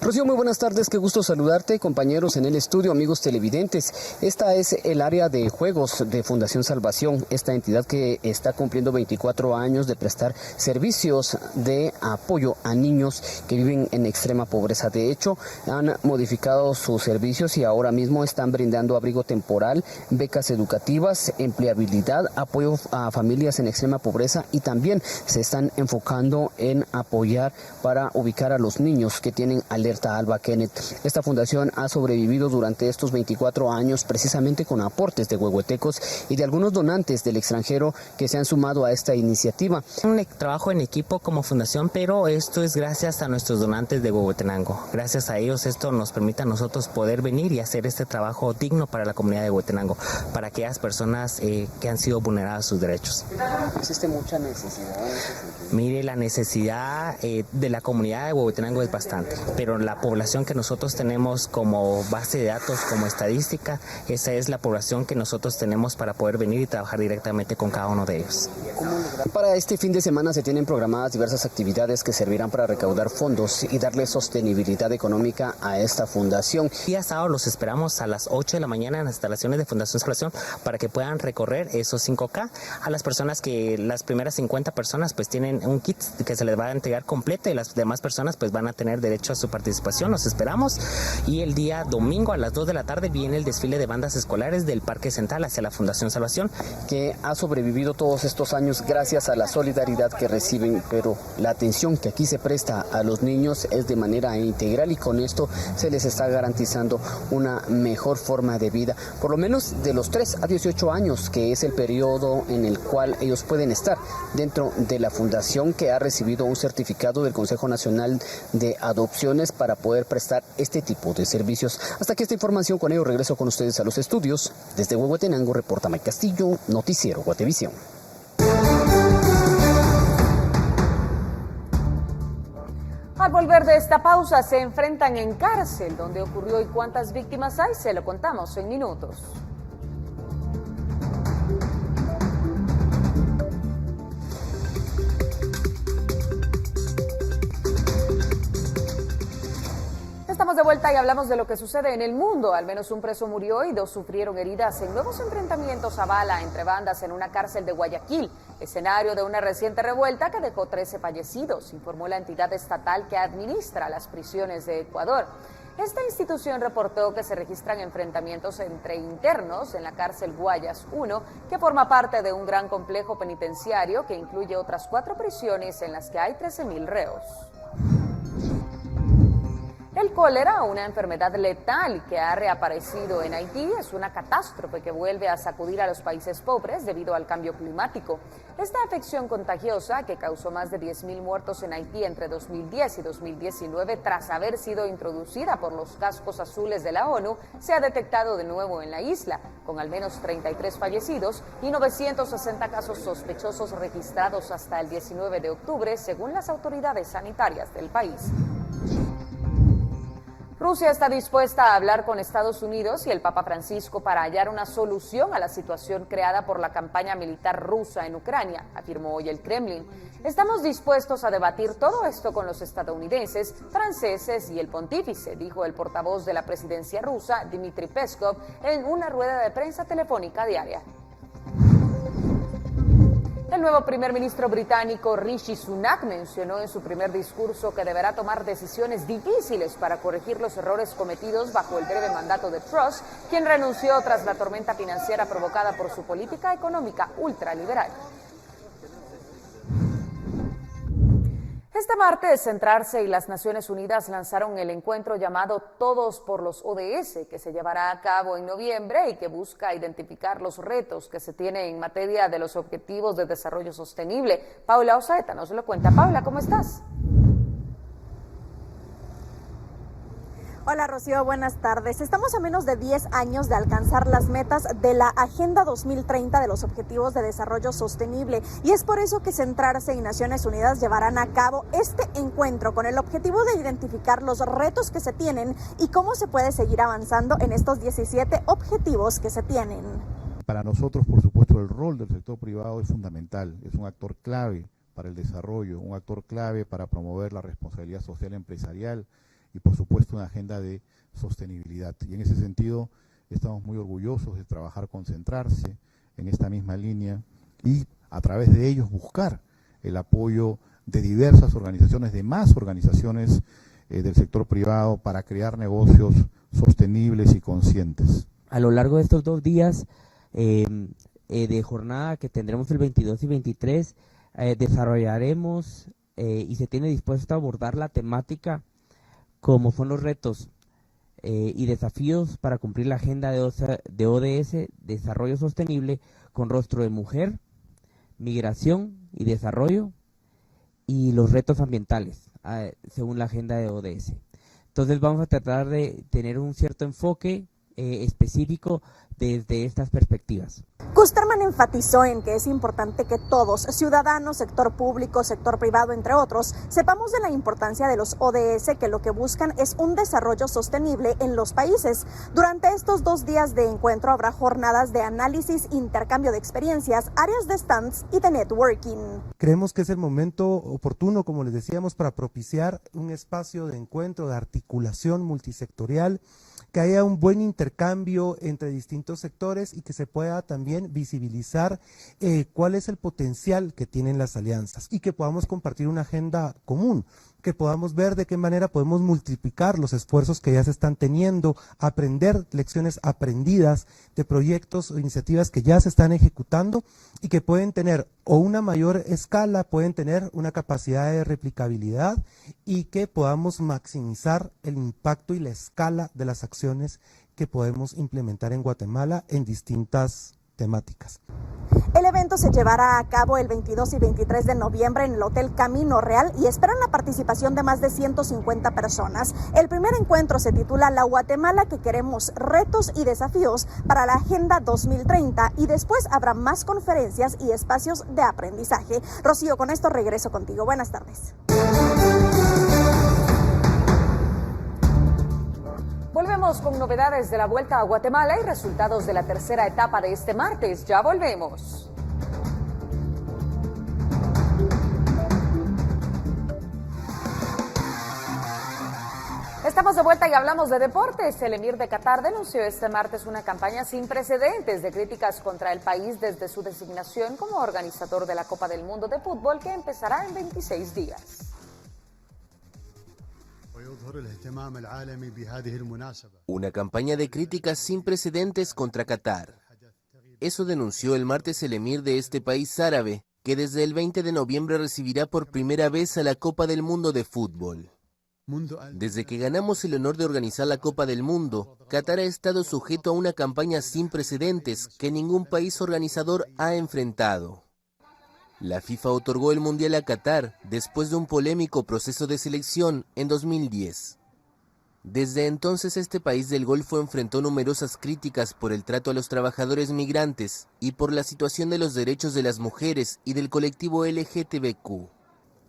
Rocío, muy buenas tardes, qué gusto saludarte, compañeros en el estudio, amigos televidentes. Esta es el área de juegos de Fundación Salvación, esta entidad que está cumpliendo 24 años de prestar servicios de apoyo a niños que viven en extrema pobreza. De hecho, han modificado sus servicios y ahora mismo están brindando abrigo temporal, becas educativas, empleabilidad, apoyo a familias en extrema pobreza y también se están enfocando en apoyar para ubicar a los niños que tienen alerta Alba Kenneth. Esta fundación ha sobrevivido durante estos 24 años precisamente con aportes de huehuetecos y de algunos donantes del extranjero que se han sumado a esta iniciativa. Un trabajo en equipo como fundación, pero esto es gracias a nuestros donantes de Huehuetenango. Gracias a ellos esto nos permite a nosotros poder venir y hacer este trabajo digno para la comunidad de Huehuetenango, para aquellas personas que han sido vulneradas sus derechos. ¿Existe mucha necesidad? Mire, la necesidad de la comunidad de Huehuetenango es bastante, pero la población que nosotros tenemos como base de datos, como estadística, esa es la población que nosotros tenemos para poder venir y trabajar directamente con cada uno de ellos. Para este fin de semana se tienen programadas diversas actividades que servirán para recaudar fondos y darle sostenibilidad económica a esta fundación. Día sábado los esperamos a las 8 de la mañana en las instalaciones de Fundación Salvación para que puedan recorrer esos 5K. A las personas que las primeras 50 personas pues tienen un kit que se les va a entregar completo y las demás personas pues van a tener derecho a su participación. Los esperamos y el día domingo a las 2 de la tarde viene el desfile de bandas escolares del Parque Central hacia la Fundación Salvación, que ha sobrevivido todos estos años gracias a la solidaridad que reciben, pero la atención que aquí se presta a los niños es de manera integral y con esto se les está garantizando una mejor forma de vida, por lo menos de los 3 a 18 años, que es el periodo en el cual ellos pueden estar dentro de la fundación, que ha recibido un certificado del Consejo Nacional de Adopciones para poder prestar este tipo de servicios. Hasta aquí esta información, con ello regreso con ustedes a los estudios. Desde Huehuetenango reporta Mike Castillo, Noticiero Guatevisión. Al volver de esta pausa se enfrentan en cárcel. ¿Dónde ocurrió y cuántas víctimas hay? Se lo contamos en minutos. Estamos de vuelta y hablamos de lo que sucede en el mundo. Al menos un preso murió y 2 sufrieron heridas en nuevos enfrentamientos a bala entre bandas en una cárcel de Guayaquil, escenario de una reciente revuelta que dejó 13 fallecidos, informó la entidad estatal que administra las prisiones de Ecuador. Esta institución reportó que se registran enfrentamientos entre internos en la cárcel Guayas 1, que forma parte de un gran complejo penitenciario que incluye otras 4 prisiones en las que hay 13.000 reos. El cólera, una enfermedad letal que ha reaparecido en Haití, es una catástrofe que vuelve a sacudir a los países pobres debido al cambio climático. Esta afección contagiosa, que causó más de 10.000 muertos en Haití entre 2010 y 2019 tras haber sido introducida por los cascos azules de la ONU, se ha detectado de nuevo en la isla, con al menos 33 fallecidos y 960 casos sospechosos registrados hasta el 19 de octubre, según las autoridades sanitarias del país. Rusia está dispuesta a hablar con Estados Unidos y el Papa Francisco para hallar una solución a la situación creada por la campaña militar rusa en Ucrania, afirmó hoy el Kremlin. Estamos dispuestos a debatir todo esto con los estadounidenses, franceses y el pontífice, dijo el portavoz de la presidencia rusa, Dmitry Peskov, en una rueda de prensa telefónica diaria. El nuevo primer ministro británico Rishi Sunak mencionó en su primer discurso que deberá tomar decisiones difíciles para corregir los errores cometidos bajo el breve mandato de Truss, quien renunció tras la tormenta financiera provocada por su política económica ultraliberal. Este martes, Centrarse y las Naciones Unidas lanzaron el encuentro llamado Todos por los ODS, que se llevará a cabo en noviembre y que busca identificar los retos que se tienen en materia de los Objetivos de Desarrollo Sostenible. Paula Osaeta nos lo cuenta. Paula, ¿cómo estás? Hola Rocío, buenas tardes. Estamos a menos de 10 años de alcanzar las metas de la Agenda 2030 de los Objetivos de Desarrollo Sostenible y es por eso que Centrarse y Naciones Unidas llevarán a cabo este encuentro con el objetivo de identificar los retos que se tienen y cómo se puede seguir avanzando en estos 17 objetivos que se tienen. Para nosotros, por supuesto, el rol del sector privado es fundamental, es un actor clave para el desarrollo, un actor clave para promover la responsabilidad social empresarial y por supuesto una agenda de sostenibilidad. Y en ese sentido estamos muy orgullosos de trabajar con Centrarse en esta misma línea y a través de ellos buscar el apoyo de diversas organizaciones, de más organizaciones del sector privado para crear negocios sostenibles y conscientes. A lo largo de estos 2 días de jornada que tendremos el 22 y 23, desarrollaremos y se tiene dispuesto a abordar la temática como son los retos y desafíos para cumplir la agenda de ODS, desarrollo sostenible, con rostro de mujer, migración y desarrollo, y los retos ambientales, según la agenda de ODS. Entonces vamos a tratar de tener un cierto enfoque específico desde estas perspectivas. Kusterman enfatizó en que es importante que todos, ciudadanos, sector público, sector privado, entre otros, sepamos de la importancia de los ODS, que lo que buscan es un desarrollo sostenible en los países. Durante estos 2 días de encuentro habrá jornadas de análisis, intercambio de experiencias, áreas de stands y de networking. Creemos que es el momento oportuno, como les decíamos, para propiciar un espacio de encuentro, de articulación multisectorial, que haya un buen intercambio entre distintos sectores y que se pueda también visibilizar cuál es el potencial que tienen las alianzas y que podamos compartir una agenda común, que podamos ver de qué manera podemos multiplicar los esfuerzos que ya se están teniendo, aprender lecciones aprendidas de proyectos o iniciativas que ya se están ejecutando y que pueden tener o una mayor escala, pueden tener una capacidad de replicabilidad y que podamos maximizar el impacto y la escala de las acciones que podemos implementar en Guatemala en distintas temáticas. El evento se llevará a cabo el 22 y 23 de noviembre en el Hotel Camino Real y esperan la participación de más de 150 personas. El primer encuentro se titula La Guatemala que queremos, retos y desafíos para la Agenda 2030 y después habrá más conferencias y espacios de aprendizaje. Rocío, con esto regreso contigo. Buenas tardes. Vamos con novedades de la Vuelta a Guatemala y resultados de la tercera etapa de este martes. Ya volvemos. Estamos de vuelta y hablamos de deportes. El emir de Qatar denunció este martes una campaña sin precedentes de críticas contra el país desde su designación como organizador de la Copa del Mundo de Fútbol, que empezará en 26 días. Una campaña de críticas sin precedentes contra Qatar. Eso denunció el martes el emir de este país árabe, que desde el 20 de noviembre recibirá por primera vez a la Copa del Mundo de Fútbol. Desde que ganamos el honor de organizar la Copa del Mundo, Qatar ha estado sujeto a una campaña sin precedentes que ningún país organizador ha enfrentado. La FIFA otorgó el Mundial a Qatar después de un polémico proceso de selección en 2010. Desde entonces este país del Golfo enfrentó numerosas críticas por el trato a los trabajadores migrantes y por la situación de los derechos de las mujeres y del colectivo LGTBQ.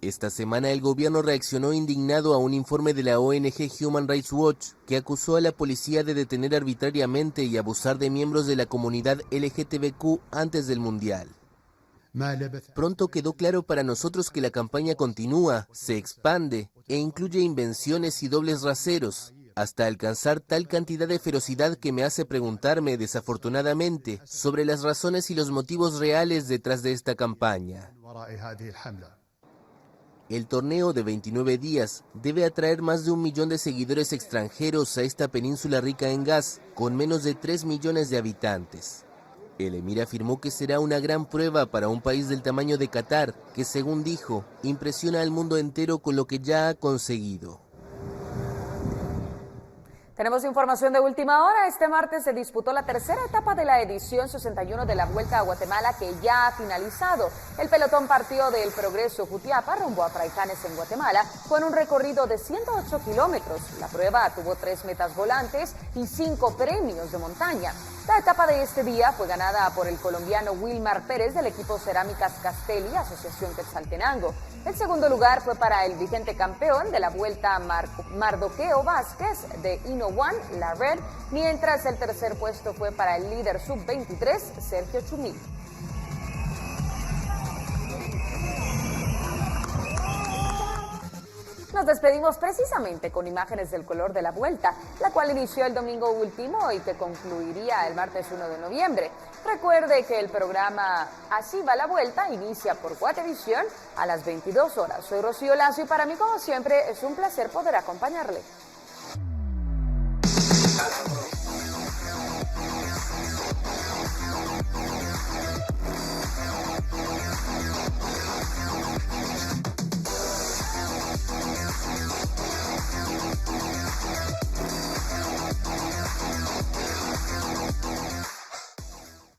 Esta semana el gobierno reaccionó indignado a un informe de la ONG Human Rights Watch que acusó a la policía de detener arbitrariamente y abusar de miembros de la comunidad LGTBQ antes del Mundial. Pronto quedó claro para nosotros que la campaña continúa, se expande e incluye invenciones y dobles raseros, hasta alcanzar tal cantidad de ferocidad que me hace preguntarme, desafortunadamente, sobre las razones y los motivos reales detrás de esta campaña. El torneo de 29 días debe atraer más de 1 millón de seguidores extranjeros a esta península rica en gas, con menos de 3 millones de habitantes. El emir afirmó que será una gran prueba para un país del tamaño de Qatar, que según dijo, impresiona al mundo entero con lo que ya ha conseguido. Tenemos información de última hora. Este martes se disputó la tercera etapa de la edición 61 de la Vuelta a Guatemala, que ya ha finalizado. El pelotón partió del Progreso Jutiapa rumbo a Fraijanes en Guatemala con un recorrido de 108 kilómetros. La prueba tuvo 3 metas volantes y 5 premios de montaña. La etapa de este día fue ganada por el colombiano Wilmar Pérez del equipo Cerámicas Castelli, Asociación Quetzaltenango. El segundo lugar fue para el vigente campeón de la Vuelta Mardoqueo Vázquez de Ino One, La Red, mientras el tercer puesto fue para el líder sub-23, Sergio Chumí. Nos despedimos precisamente con imágenes del color de la Vuelta, la cual inició el domingo último y que concluiría el martes 1 de noviembre. Recuerde que el programa Así va la Vuelta inicia por Guatevisión a las 22 horas. Soy Rocío Lazo y para mí, como siempre, es un placer poder acompañarle.